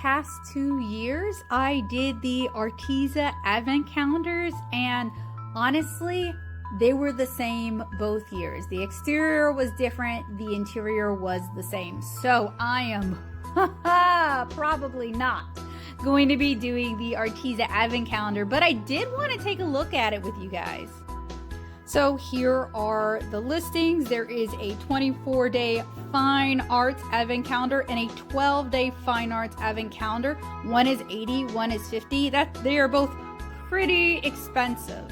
past 2 years, I did the Arteza advent calendars, and honestly, they were the same both years. The exterior was different, the interior was the same. So I am probably not going to be doing the Arteza advent calendar, but I did want to take a look at it with you guys. So here are the listings. There is a 24-day fine arts advent calendar and a 12-day fine arts advent calendar. One is $80, one is $50. They are both pretty expensive.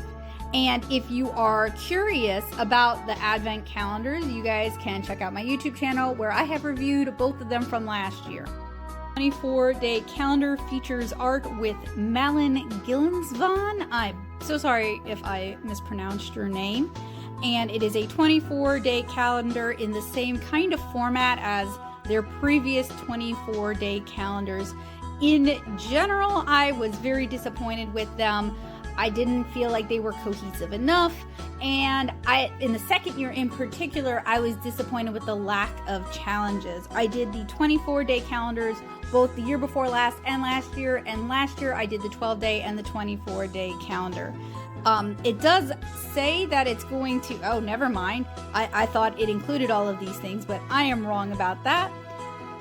And if you are curious about the advent calendars, you guys can check out my YouTube channel where I have reviewed both of them from last year. 24-day calendar features art with Malin Gillensvan. I'm so sorry if I mispronounced your name. And it is a 24-day calendar in the same kind of format as their previous 24-day calendars. In general, I was very disappointed with them. I didn't feel like they were cohesive enough, and in the second year in particular, I was disappointed with the lack of challenges. I did the 24-day calendars both the year before last and last year I did the 12-day and the 24-day calendar. It does say that it's going to, oh, never mind. I thought it included all of these things, but I am wrong about that.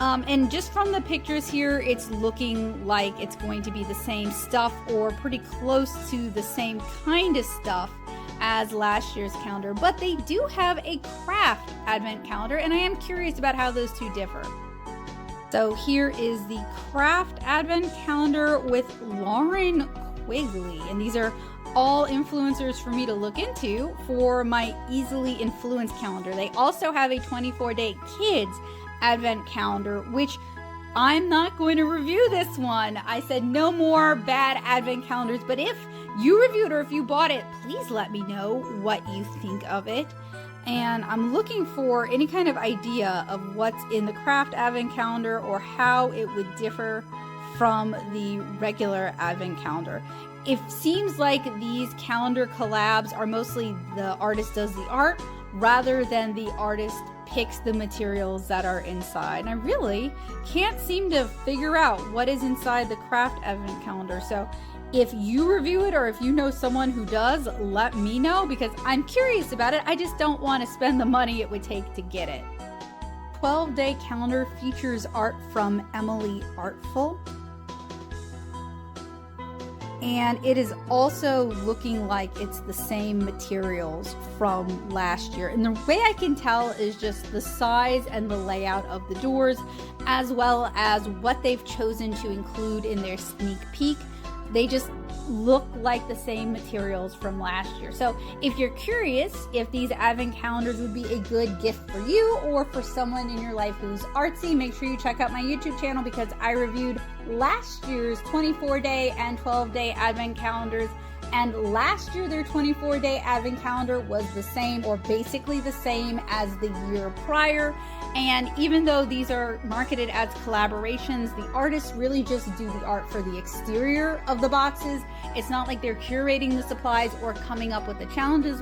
And just from the pictures here, it's looking like it's going to be the same stuff or pretty close to the same kind of stuff as last year's calendar. But they do have a craft advent calendar, and I am curious about how those two differ. So here is the craft advent calendar with Lauren Quigley, and these are all influencers for me to look into for my easily influenced calendar. They also have a 24-day kids advent calendar, which I'm not going to review this one. I said no more bad advent calendars, but if you reviewed or if you bought it, please let me know what you think of it. And I'm looking for any kind of idea of what's in the craft advent calendar or how it would differ from the regular advent calendar. It seems like these calendar collabs are mostly the artist does the art rather than the artist picks the materials that are inside. And I really can't seem to figure out what is inside the craft advent calendar. So if you review it or if you know someone who does, let me know because I'm curious about it. I just don't want to spend the money it would take to get it. 12-day calendar features art from Emily Artful. And it is also looking like it's the same materials from last year. And the way I can tell is just the size and the layout of the doors, as well as what they've chosen to include in their sneak peek. They just look like the same materials from last year. So if you're curious if these advent calendars would be a good gift for you or for someone in your life who's artsy, make sure you check out my YouTube channel because I reviewed last year's 24-day and 12-day advent calendars. And last year, their 24-day advent calendar was the same or basically the same as the year prior. And even though these are marketed as collaborations, the artists really just do the art for the exterior of the boxes. It's not like they're curating the supplies or coming up with the challenges